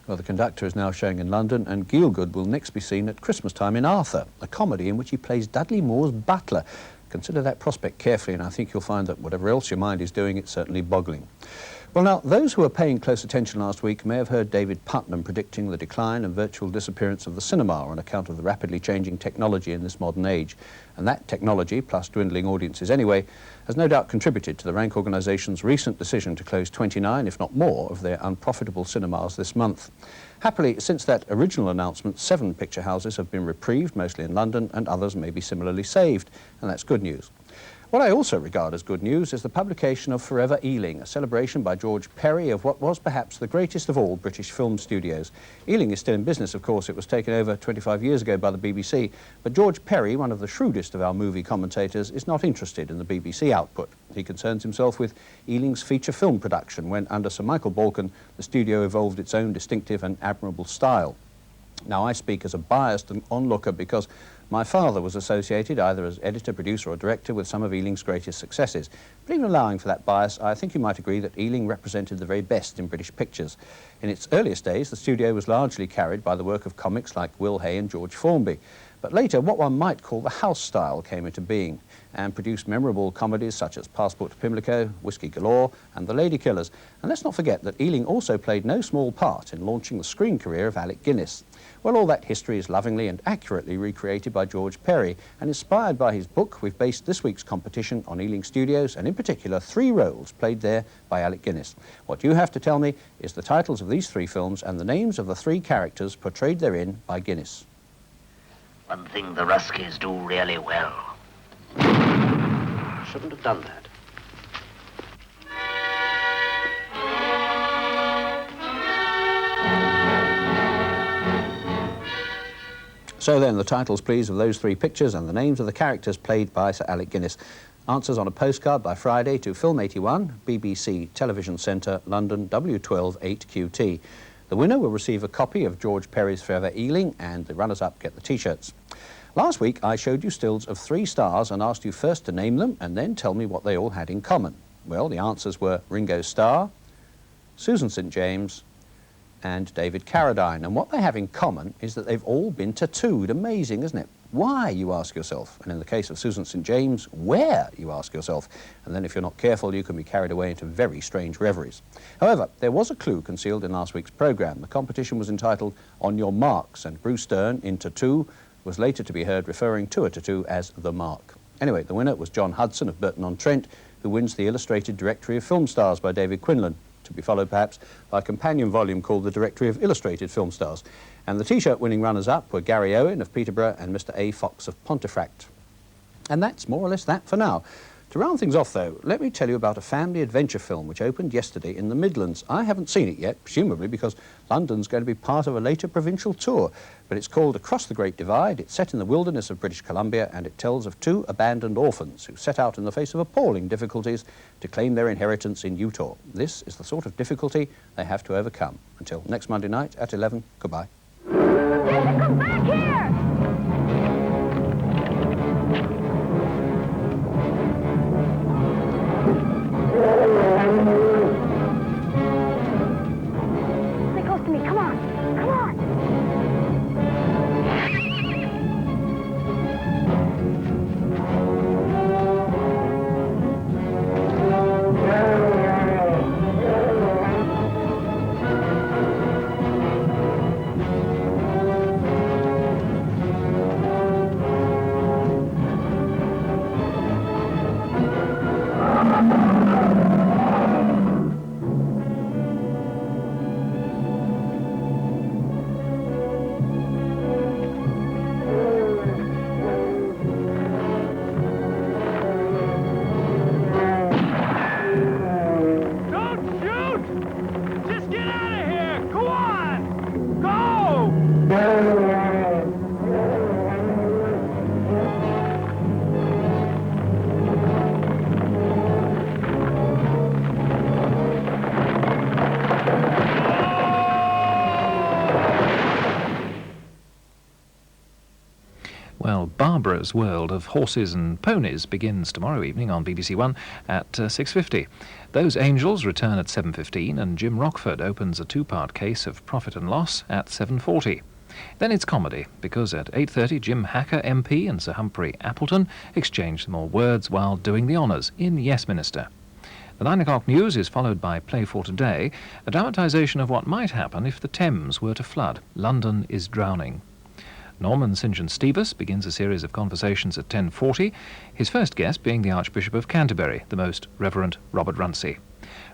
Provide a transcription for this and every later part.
Well, The Conductor is now showing in London, and Gielgud will next be seen at Christmas time in Arthur, a comedy in which he plays Dudley Moore's butler. Consider that prospect carefully, and I think you'll find that whatever else your mind is doing, it's certainly boggling. Well, now, those who were paying close attention last week may have heard David Putnam predicting the decline and virtual disappearance of the cinema on account of the rapidly changing technology in this modern age. And that technology, plus dwindling audiences anyway, has no doubt contributed to the rank organisation's recent decision to close 29, if not more, of their unprofitable cinemas this month. Happily, since that original announcement, 7 picture houses have been reprieved, mostly in London, and others may be similarly saved, and that's good news. What I also regard as good news is the publication of Forever Ealing, a celebration by George Perry of what was perhaps the greatest of all British film studios. Ealing is still in business, of course. It was taken over 25 years ago by the BBC, but George Perry, one of the shrewdest of our movie commentators, is not interested in the BBC output. He concerns himself with Ealing's feature film production, when under Sir Michael Balcon, the studio evolved its own distinctive and admirable style. Now, I speak as a biased onlooker because my father was associated either as editor, producer or director with some of Ealing's greatest successes. But even allowing for that bias, I think you might agree that Ealing represented the very best in British pictures. In its earliest days, the studio was largely carried by the work of comics like Will Hay and George Formby. But later, what one might call the house style came into being and produced memorable comedies such as Passport to Pimlico, Whiskey Galore and The Lady Killers. And let's not forget that Ealing also played no small part in launching the screen career of Alec Guinness. Well, all that history is lovingly and accurately recreated by George Perry, and inspired by his book, we've based this week's competition on Ealing Studios, and in particular 3 roles played there by Alec Guinness. What you have to tell me is the titles of these 3 films and the names of the 3 characters portrayed therein by Guinness. One thing the Ruskies do really well. Shouldn't have done that. So then, the titles, please, of those 3 pictures and the names of the characters played by Sir Alec Guinness. Answers on a postcard by Friday to Film 81, BBC Television Centre, London, W12 8QT. The winner will receive a copy of George Perry's Forever Ealing, and the runners-up get the T-shirts. Last week, I showed you stills of 3 stars and asked you first to name them and then tell me what they all had in common. Well, the answers were Ringo Starr, Susan St. James, and David Carradine. And what they have in common is that they've all been tattooed. Amazing, isn't it? Why, you ask yourself? And in the case of Susan St. James, where, you ask yourself? And then if you're not careful, you can be carried away into very strange reveries. However, there was a clue concealed in last week's programme. The competition was entitled On Your Marks, and Bruce Dern, in Tattoo, was later to be heard referring to a tattoo as The Mark. Anyway, the winner was John Hudson of Burton-on-Trent, who wins the Illustrated Directory of Film Stars by David Quinlan, to be followed perhaps by a companion volume called the Directory of Illustrated Film Stars. And the T-shirt winning runners-up were Gary Owen of Peterborough and Mr. A. Fox of Pontefract. And that's more or less that for now. To round things off, though, let me tell you about a family adventure film which opened yesterday in the Midlands. I haven't seen it yet, presumably because London's going to be part of a later provincial tour. But it's called Across the Great Divide. It's set in the wilderness of British Columbia, and it tells of 2 abandoned orphans who set out in the face of appalling difficulties to claim their inheritance in Utah. This is the sort of difficulty they have to overcome. Until next Monday night at 11, goodbye. Come back here! Stay close to me. Come on. Come on. marvellous world of horses and ponies begins tomorrow evening on BBC1 at 6:50. Those Angels return at 7:15, and Jim Rockford opens a two-part case of Profit and Loss at 7:40. Then it's comedy, because at 8:30 Jim Hacker MP and Sir Humphrey Appleton exchange some more words while doing the honours in Yes Minister. The 9 o'clock news is followed by Play for Today, a dramatisation of what might happen if the Thames were to flood. London is drowning. Norman St John Stevens begins a series of conversations at 10:40, his first guest being the Archbishop of Canterbury, the Most Reverend Robert Runcie.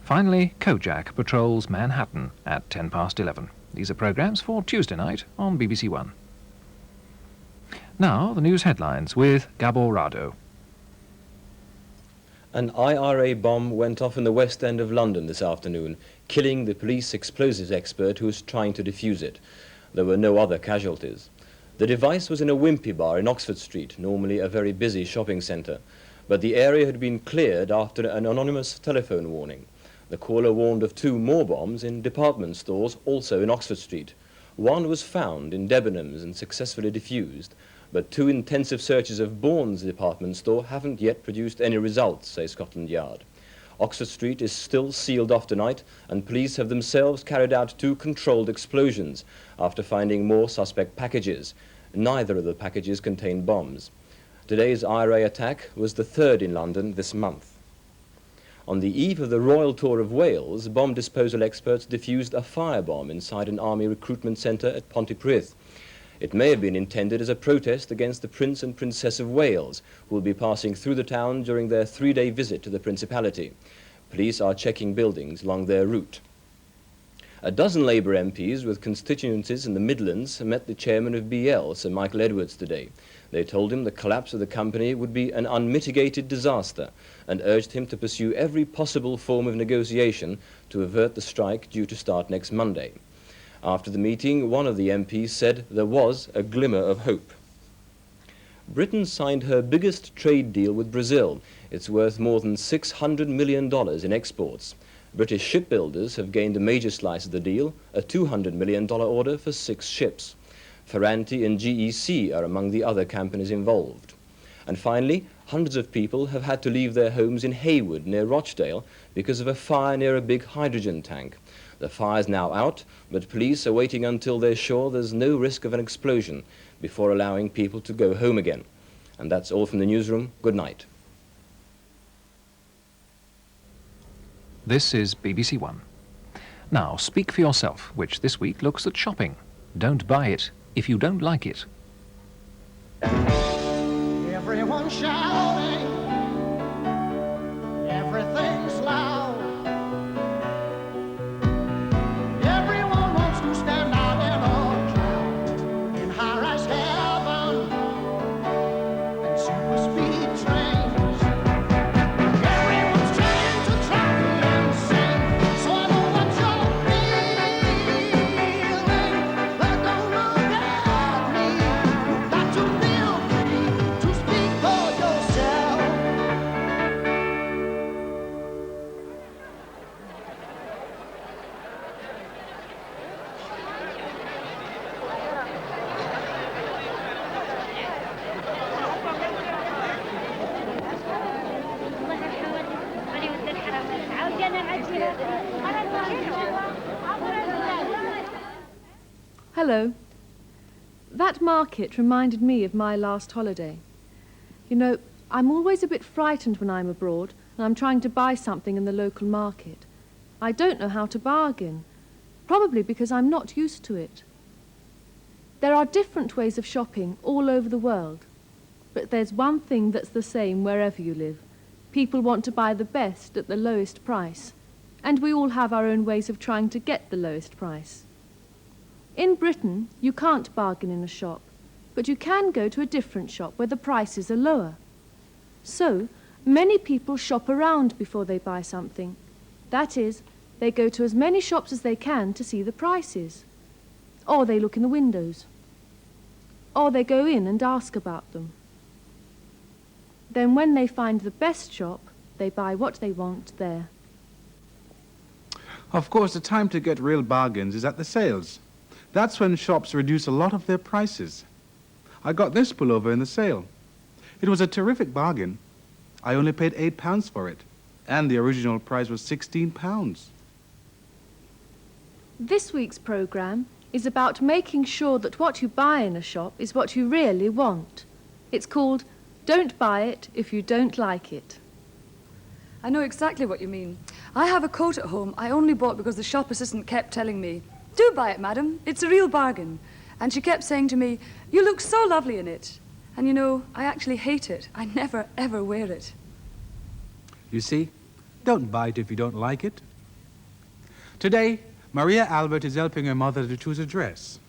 Finally, Kojak patrols Manhattan at 11:10. These are programmes for Tuesday night on BBC1. Now, the news headlines with Gabor Rado. An IRA bomb went off in the West End of London this afternoon, killing the police explosives expert who was trying to defuse it. There were no other casualties. The device was in a wimpy bar in Oxford Street, normally a very busy shopping centre, but the area had been cleared after an anonymous telephone warning. The caller warned of 2 more bombs in department stores, also in Oxford Street. One was found in Debenhams and successfully defused, but 2 intensive searches of Bourne's department store haven't yet produced any results, says Scotland Yard. Oxford Street is still sealed off tonight, and police have themselves carried out 2 controlled explosions after finding more suspect packages. Neither of the packages contained bombs. Today's IRA attack was the 3rd in London this month. On the eve of the Royal Tour of Wales, bomb disposal experts defused a firebomb inside an army recruitment centre at Pontypridd. It may have been intended as a protest against the Prince and Princess of Wales, who will be passing through the town during their 3-day visit to the Principality. Police are checking buildings along their route. A dozen Labour MPs with constituencies in the Midlands met the chairman of BL, Sir Michael Edwards, today. They told him the collapse of the company would be an unmitigated disaster and urged him to pursue every possible form of negotiation to avert the strike due to start next Monday. After the meeting, one of the MPs said there was a glimmer of hope. Britain signed her biggest trade deal with Brazil. It's worth more than $600 million in exports. British shipbuilders have gained a major slice of the deal, a $200 million order for 6 ships. Ferranti and GEC are among the other companies involved. And finally, hundreds of people have had to leave their homes in Haywood near Rochdale because of a fire near a big hydrogen tank. The fire's now out, but police are waiting until they're sure there's no risk of an explosion before allowing people to go home again. And that's all from the newsroom. Good night. This is BBC1. Now, Speak for Yourself, which this week looks at shopping. Don't buy it if you don't like it. Everyone shouting, everything's loud. Everyone wants to stand out in a crowd, in high-rise heaven, and super speed trains. Everyone's trying to travel and sing, so I know what you're feeling, but don't look at me. You've got to feel free to speak for yourself. Hello. That market reminded me of my last holiday. You know, I'm always a bit frightened when I'm abroad and I'm trying to buy something in the local market. I don't know how to bargain, probably because I'm not used to it. There are different ways of shopping all over the world, but there's one thing that's the same wherever you live. People want to buy the best at the lowest price, and we all have our own ways of trying to get the lowest price. In Britain, you can't bargain in a shop, but you can go to a different shop where the prices are lower. So, many people shop around before they buy something. That is, they go to as many shops as they can to see the prices. Or they look in the windows. Or they go in and ask about them. Then when they find the best shop, they buy what they want there. Of course, the time to get real bargains is at the sales. That's when shops reduce a lot of their prices. I got this pullover in the sale. It was a terrific bargain. I only paid £8 for it, and the original price was £16. This week's programme is about making sure that what you buy in a shop is what you really want. It's called Don't Buy It If You Don't Like It. I know exactly what you mean. I have a coat at home I only bought because the shop assistant kept telling me, "Do buy it, madam. It's a real bargain." And she kept saying to me, "You look so lovely in it." And you know, I actually hate it. I never, ever wear it. You see, don't buy it if you don't like it. Today, Maria Albert is helping her mother to choose a dress.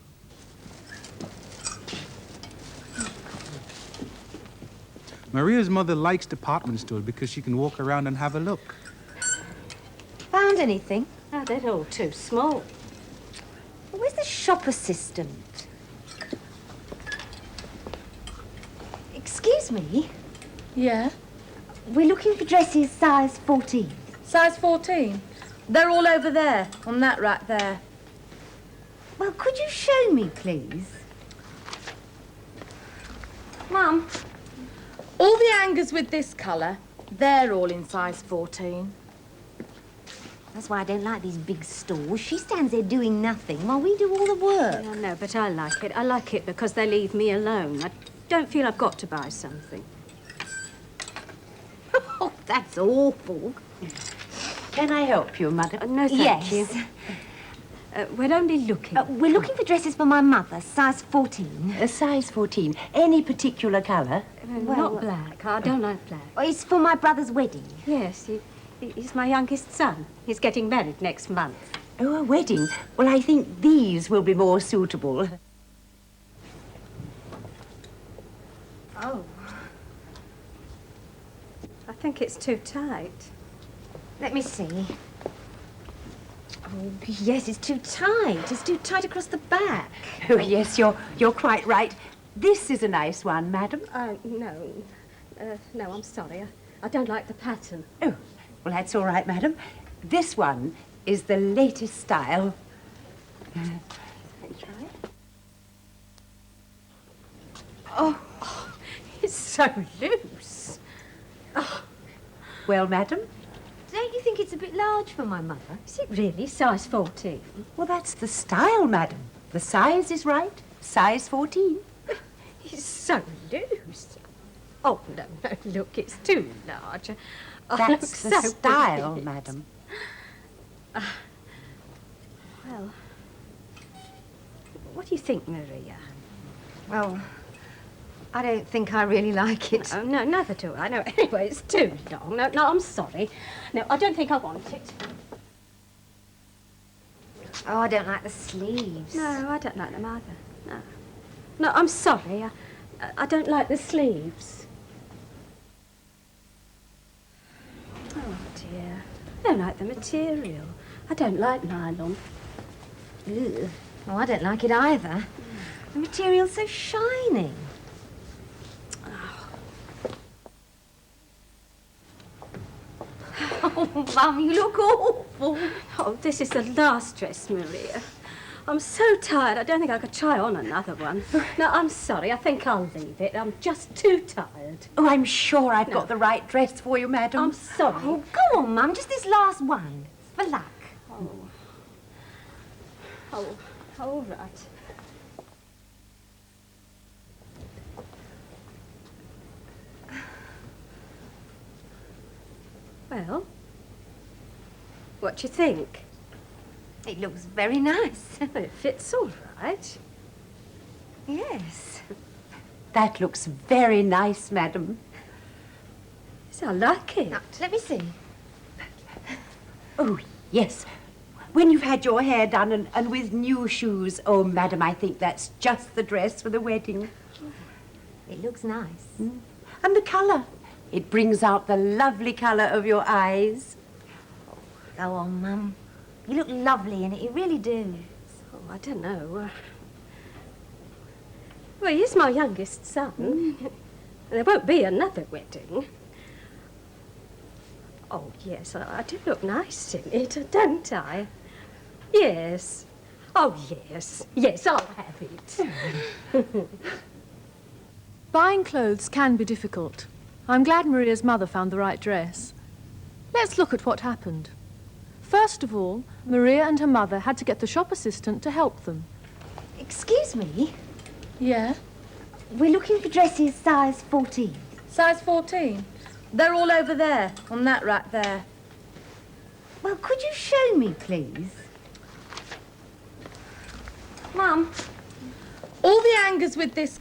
Maria's mother likes department stores because she can walk around and have a look. Found anything? Oh, they're all too small. Where's the shop assistant? Excuse me? Yeah? We're looking for dresses size 14. Size 14? They're all over there, on that rack there. Well, could you show me, please? Mum, all the hangers with this colour, they're all in size 14. That's why I don't like these big stores. She stands there doing nothing while we do all the work. Yeah, no, but I like it. I like it because they leave me alone. I don't feel I've got to buy something. Oh, that's awful. Can I help you, madam? No, thank you. Yes. We're only looking. We're looking for dresses for my mother, size 14. Size 14. Any particular colour? Not black. I don't like black. It's for my brother's wedding. Yes, he's my youngest son. He's getting married next month. Oh, a wedding. Well, I think these will be more suitable. Oh. I think it's too tight. Let me see. Oh, yes, it's too tight. It's too tight across the back. Oh, yes, you're quite right. This is a nice one, madam. No. No, I'm sorry. I don't like the pattern. Oh, well, that's all right, madam. This one is the latest style. Let me try it. Oh, It's so loose. Oh. Well, madam? Don't you think it's a bit large for my mother? Is it really size 14? Well, that's the style, madam. The size is right. Size 14. It's so loose. Oh, no, look, it's too large. Oh, That's look, the so style, weird. madam. Well, what do you think, Maria? Well, I don't think I really like it. Oh, no, neither do I. No, anyway, it's too long. No, I'm sorry. No, I don't think I want it. Oh, I don't like the sleeves. No, I don't like them either. No. No, I'm sorry. I don't like the sleeves. Oh, dear. I don't like the material. I don't like nylon. Ugh. Oh, I don't like it either. The material's so shiny. Oh, Mum, you look awful. Oh, this is the last dress, Maria. I'm so tired, I don't think I could try on another one. No, I'm sorry, I think I'll leave it. I'm just too tired. Oh, I'm sure I've got the right dress for you, madam. I'm sorry. Oh, go on, Mum, just this last one. For luck. Oh, all right. Well, what do you think? It looks very nice. Well, it fits all right. Yes. That looks very nice, madam. Yes, I like it. Now, let me see. Oh, yes. When you've had your hair done and with new shoes, oh, madam, I think that's just the dress for the wedding. It looks nice. And the colour. It brings out the lovely colour of your eyes. Go on, Mum. You look lovely in it, you really do. Oh, I don't know. Well, he's my youngest son. There won't be another wedding. Oh, yes, I do look nice in it, don't I? Yes. Oh, yes. Yes, I'll have it. Buying clothes can be difficult. I'm glad Maria's mother found the right dress. Let's look at what happened. First of all, Maria and her mother had to get the shop assistant to help them. Excuse me? Yeah? We're looking for dresses size 14. Size 14? They're all over there, on that rack there. Well, could you show me, please? Mum, all the hangers with this